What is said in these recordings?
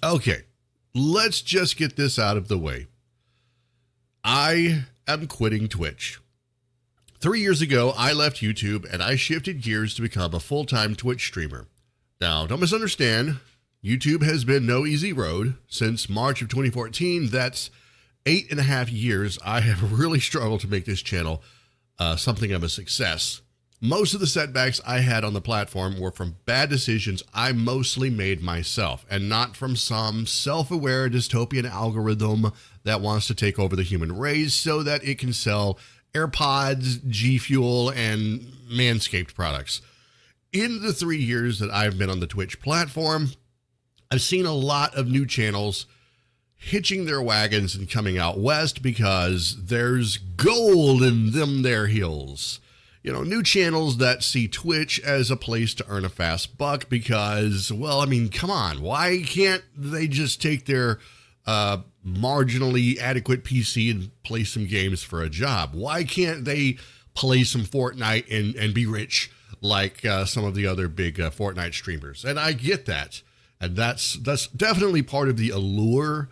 Okay, let's just get this out of the way. I am quitting Twitch. 3 years ago, I left YouTube and I shifted gears to become a full-time Twitch streamer. Now, don't misunderstand, YouTube has been no easy road. Since March of 2014, that's 8.5 years, I have really struggled to make this channel something of a success. Most of the setbacks I had on the platform were from bad decisions I mostly made myself, and not from some self-aware dystopian algorithm that wants to take over the human race so that it can sell AirPods, G Fuel, and Manscaped products. In the 3 years that I've been on the Twitch platform, I've seen a lot of new channels hitching their wagons and coming out west because there's gold in them there hills. You know, new channels that see Twitch as a place to earn a fast buck because, well, I mean, come on. Why can't they just take their marginally adequate PC and play some games for a job? Why can't they play some Fortnite and be rich like some of the other big Fortnite streamers? And I get that. And that's definitely part of the allure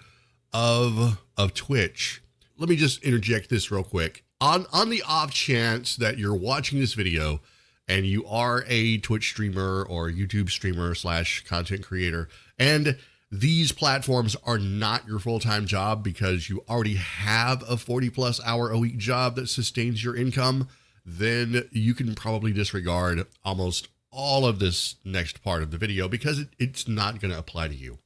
of Twitch. Let me just interject this real quick. On the off chance that you're watching this video and you are a Twitch streamer or YouTube streamer / content creator, and these platforms are not your full-time job because you already have a 40+ hour a week job that sustains your income, then you can probably disregard almost all of this next part of the video because it's not going to apply to you.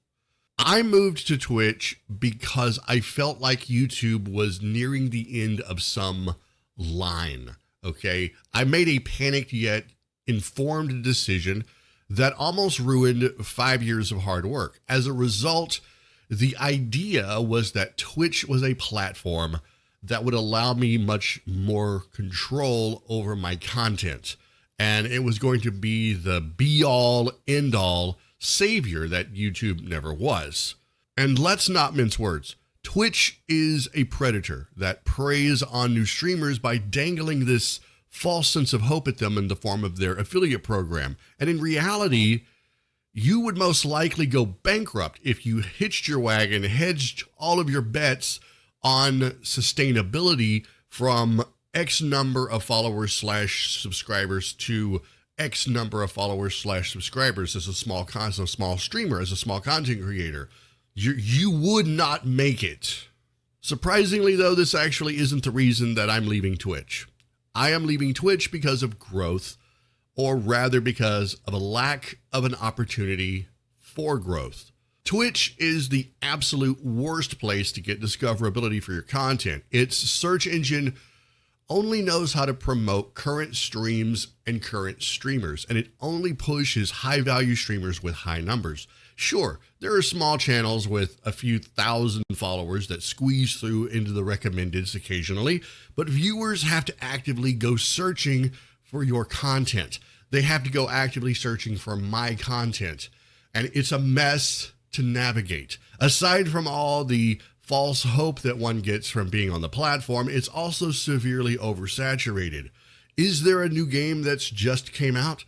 I moved to Twitch because I felt like YouTube was nearing the end of some line, okay? I made a panicked yet informed decision that almost ruined 5 years of hard work. As a result, the idea was that Twitch was a platform that would allow me much more control over my content. And it was going to be the be-all, end-all savior that YouTube never was. And let's not mince words. Twitch is a predator that preys on new streamers by dangling this false sense of hope at them in the form of their affiliate program. And in reality, you would most likely go bankrupt if you hitched your wagon, hedged all of your bets on sustainability from X number of followers / subscribers to X number of followers / subscribers as a small streamer, as a small content creator. You would not make it. Surprisingly, though, this actually isn't the reason that I'm leaving Twitch. I am leaving Twitch because of growth, or rather because of a lack of an opportunity for growth. Twitch is the absolute worst place to get discoverability for your content. Its search engine only knows how to promote current streams and current streamers, and it only pushes high-value streamers with high numbers. Sure, there are small channels with a few thousand followers that squeeze through into the recommendeds occasionally, but viewers have to actively go searching for your content. They have to go actively searching for my content, and it's a mess to navigate. Aside from all the false hope that one gets from being on the platform, it's also severely oversaturated. Is there a new game that's just came out?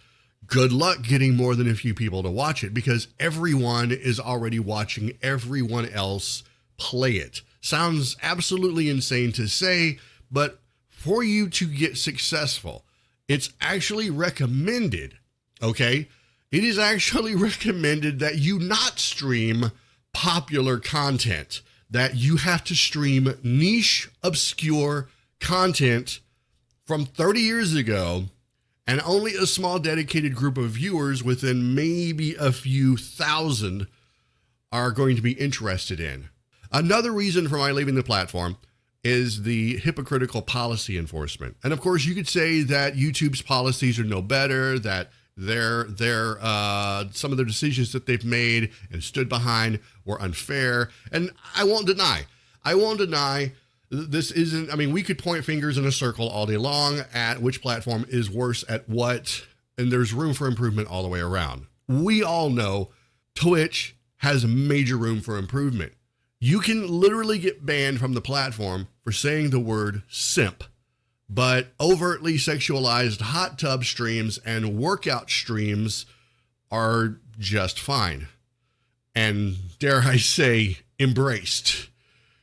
Good luck getting more than a few people to watch it because everyone is already watching everyone else play it. Sounds absolutely insane to say, but for you to get successful, it's actually recommended, okay? It is actually recommended that you not stream popular content, that you have to stream niche, obscure content from 30 years ago, and only a small dedicated group of viewers within maybe a few thousand are going to be interested in. Another reason for my leaving the platform is the hypocritical policy enforcement. And of course, you could say that YouTube's policies are no better, that some of the decisions that they've made and stood behind were unfair. And I won't deny this isn't, I mean, we could point fingers in a circle all day long at which platform is worse at what, and there's room for improvement all the way around. We all know Twitch has major room for improvement. You can literally get banned from the platform for saying the word simp, but overtly sexualized hot tub streams and workout streams are just fine. And dare I say, embraced.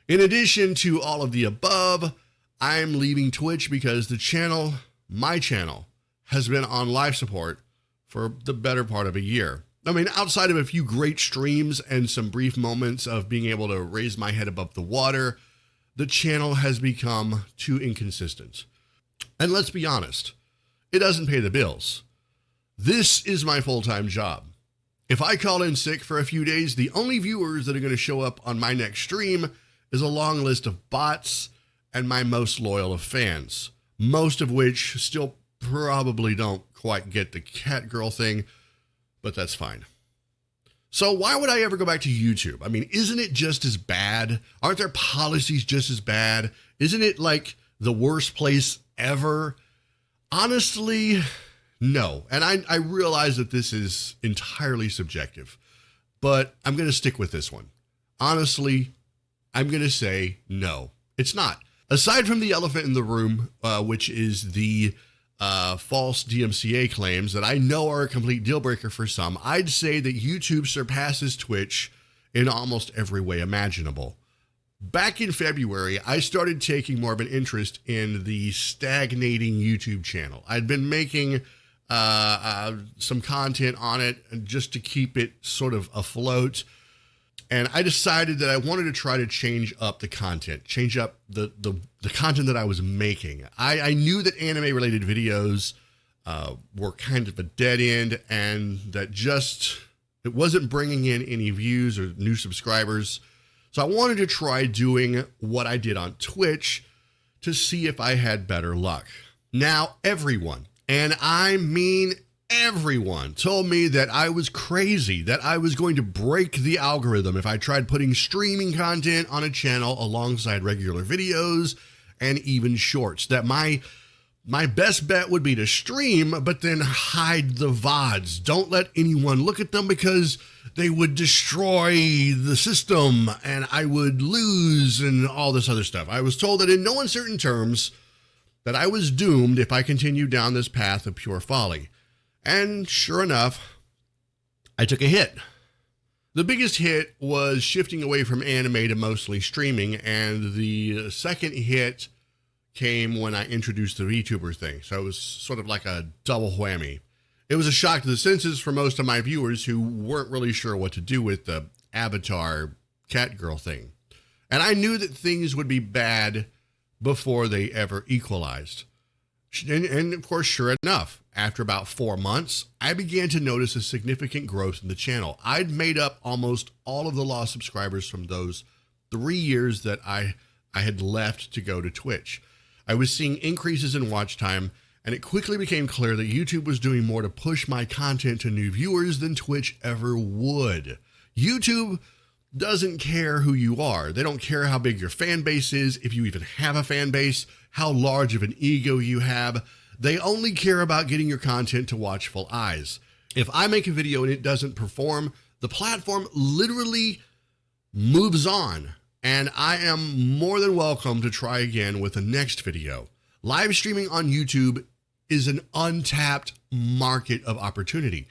In addition to all of the above, I'm leaving Twitch because the channel, my channel, has been on life support for the better part of a year. I mean, outside of a few great streams and some brief moments of being able to raise my head above the water, the channel has become too inconsistent. And let's be honest, it doesn't pay the bills. This is my full-time job. If I call in sick for a few days, the only viewers that are going to show up on my next stream is a long list of bots and my most loyal of fans, most of which still probably don't quite get the cATGIRL thing, but that's fine. So why would I ever go back to YouTube? I mean, isn't it just as bad? Aren't their policies just as bad? Isn't it like the worst place ever? Honestly, no. And I realize that this is entirely subjective, but I'm going to stick with this one. Honestly, I'm going to say no, it's not. Aside from the elephant in the room, which is the false DMCA claims that I know are a complete deal breaker for some, I'd say that YouTube surpasses Twitch in almost every way imaginable. Back in February, I started taking more of an interest in the stagnating YouTube channel. I'd been making some content on it just to keep it sort of afloat. And I decided that I wanted to try to change up the content, change up the content that I was making. I knew that anime-related videos were kind of a dead end and that it wasn't bringing in any views or new subscribers. So I wanted to try doing what I did on Twitch to see if I had better luck. Now, everyone, and I mean everyone, told me that I was crazy, that I was going to break the algorithm if I tried putting streaming content on a channel alongside regular videos and even shorts, that my best bet would be to stream, but then hide the VODs. Don't let anyone look at them because they would destroy the system and I would lose and all this other stuff. I was told that in no uncertain terms that I was doomed if I continued down this path of pure folly. And sure enough, I took a hit. The biggest hit was shifting away from anime to mostly streaming, and the second hit came when I introduced the Vtuber thing. So it was sort of like a double whammy. It was a shock to the senses for most of my viewers who weren't really sure what to do with the avatar cATGIRL thing. And I knew that things would be bad before they ever equalized. And of course, sure enough, after about 4 months, I began to notice a significant growth in the channel. I'd made up almost all of the lost subscribers from those 3 years that I had left to go to Twitch. I was seeing increases in watch time, and it quickly became clear that YouTube was doing more to push my content to new viewers than Twitch ever would. YouTube doesn't care who you are. They don't care how big your fan base is, if you even have a fan base, how large of an ego you have. They only care about getting your content to watchful eyes. If I make a video and it doesn't perform, the platform literally moves on, and I am more than welcome to try again with the next video. Live streaming on YouTube is an untapped market of opportunity.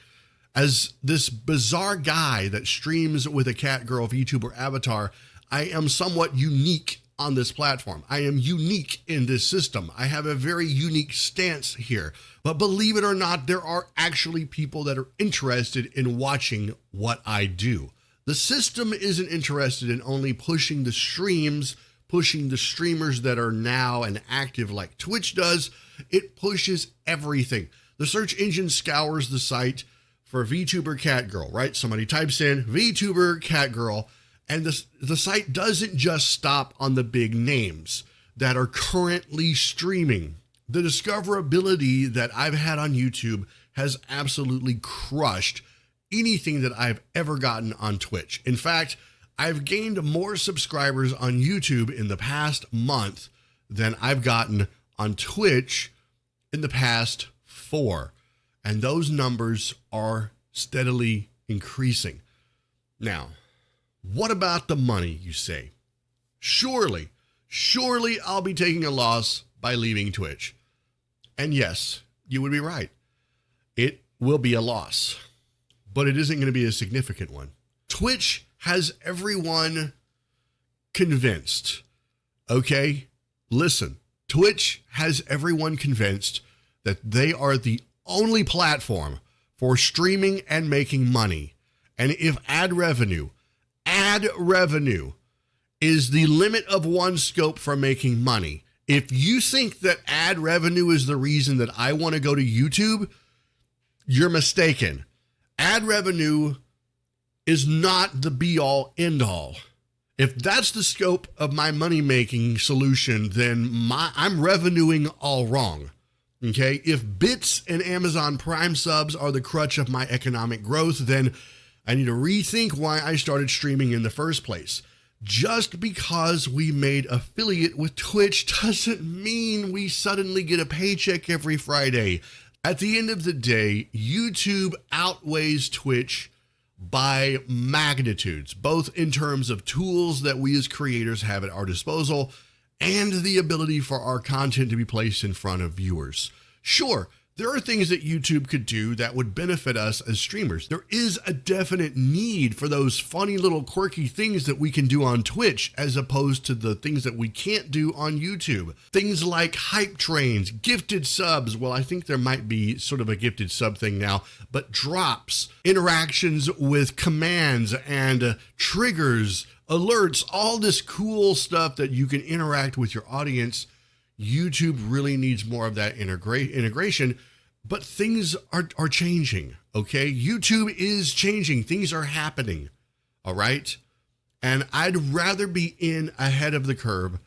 As this bizarre guy that streams with a cATGIRL VTuber avatar, I am somewhat unique on this platform. I am unique in this system. I have a very unique stance here. But believe it or not, there are actually people that are interested in watching what I do. The system isn't interested in only pushing the streams, pushing the streamers that are now and active like Twitch does. It pushes everything. The search engine scours the site for VTuber cATGIRL, right? Somebody types in VTuber cATGIRL, and the site doesn't just stop on the big names that are currently streaming. The discoverability that I've had on YouTube has absolutely crushed anything that I've ever gotten on Twitch. In fact, I've gained more subscribers on YouTube in the past month than I've gotten on Twitch in the past 4. And those numbers are steadily increasing. Now, what about the money, you say? Surely I'll be taking a loss by leaving Twitch. And yes, you would be right. It will be a loss, but it isn't going to be a significant one. Twitch has everyone convinced. Okay? Listen, Twitch has everyone convinced that they are the only platform for streaming and making money. And if ad revenue is the limit of one's scope for making money, if you think that ad revenue is the reason that I want to go to YouTube, you're mistaken. Ad revenue is not the be-all, end-all. If that's the scope of my money-making solution, then I'm revenuing all wrong. Okay? If bits and Amazon Prime subs are the crutch of my economic growth, then I need to rethink why I started streaming in the first place. Just because we made affiliate with Twitch doesn't mean we suddenly get a paycheck every Friday. At the end of the day, YouTube outweighs Twitch by magnitudes, both in terms of tools that we as creators have at our disposal and the ability for our content to be placed in front of viewers. Sure, there are things that YouTube could do that would benefit us as streamers. There is a definite need for those funny little quirky things that we can do on Twitch as opposed to the things that we can't do on YouTube. Things like hype trains, gifted subs. Well, I think there might be sort of a gifted sub thing now, but drops, interactions with commands and triggers, alerts, all this cool stuff that you can interact with your audience. YouTube really needs more of that integration, but things are changing, okay? YouTube is changing. Things are happening, all right? And I'd rather be in ahead of the curve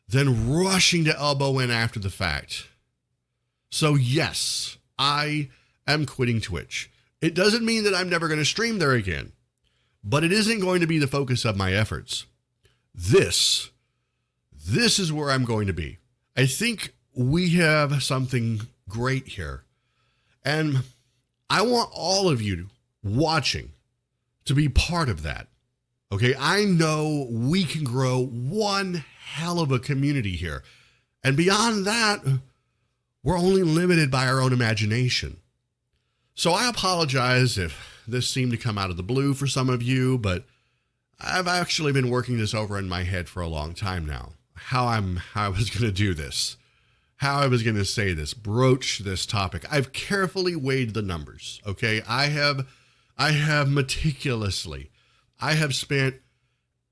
than rushing to elbow in after the fact. So yes, I am quitting Twitch. It doesn't mean that I'm never going to stream there again, but it isn't going to be the focus of my efforts. This is where I'm going to be. I think we have something great here. And I want all of you watching to be part of that. Okay, I know we can grow one hell of a community here. And beyond that, we're only limited by our own imagination. So I apologize if this seemed to come out of the blue for some of you, but I've actually been working this over in my head for a long time now. How I was going to do this, how I was going to say this, broach this topic. I've carefully weighed the numbers. Okay. I have meticulously, I have spent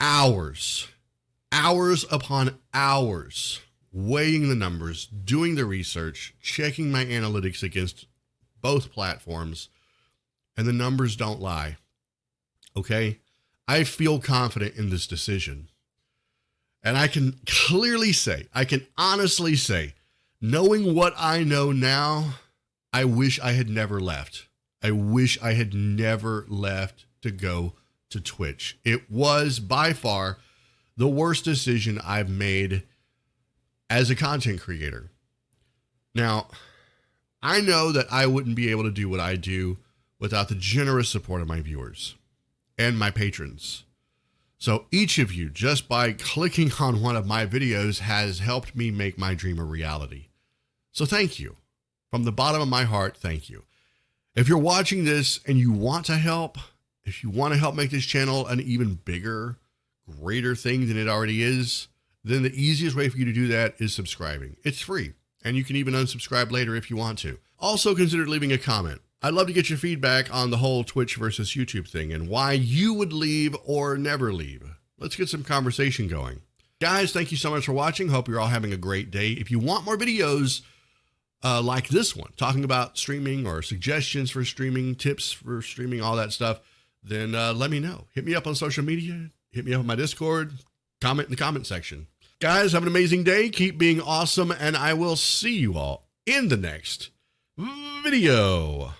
hours upon hours weighing the numbers, doing the research, checking my analytics against both platforms, and the numbers don't lie. Okay. I feel confident in this decision. And I can clearly say, I can honestly say, knowing what I know now, I wish I had never left. I wish I had never left to go to Twitch. It was by far the worst decision I've made as a content creator. Now, I know that I wouldn't be able to do what I do without the generous support of my viewers and my patrons. So each of you, just by clicking on one of my videos, has helped me make my dream a reality. So thank you. From the bottom of my heart, thank you. If you're watching this and you want to help, if you want to help make this channel an even bigger, greater thing than it already is, then the easiest way for you to do that is subscribing. It's free, and you can even unsubscribe later if you want to. Also consider leaving a comment. I'd love to get your feedback on the whole Twitch versus YouTube thing and why you would leave or never leave. Let's get some conversation going. Guys, thank you so much for watching. Hope you're all having a great day. If you want more videos like this one, talking about streaming or suggestions for streaming, tips for streaming, all that stuff, then let me know. Hit me up on social media. Hit me up on my Discord. Comment in the comment section. Guys, have an amazing day. Keep being awesome, and I will see you all in the next video.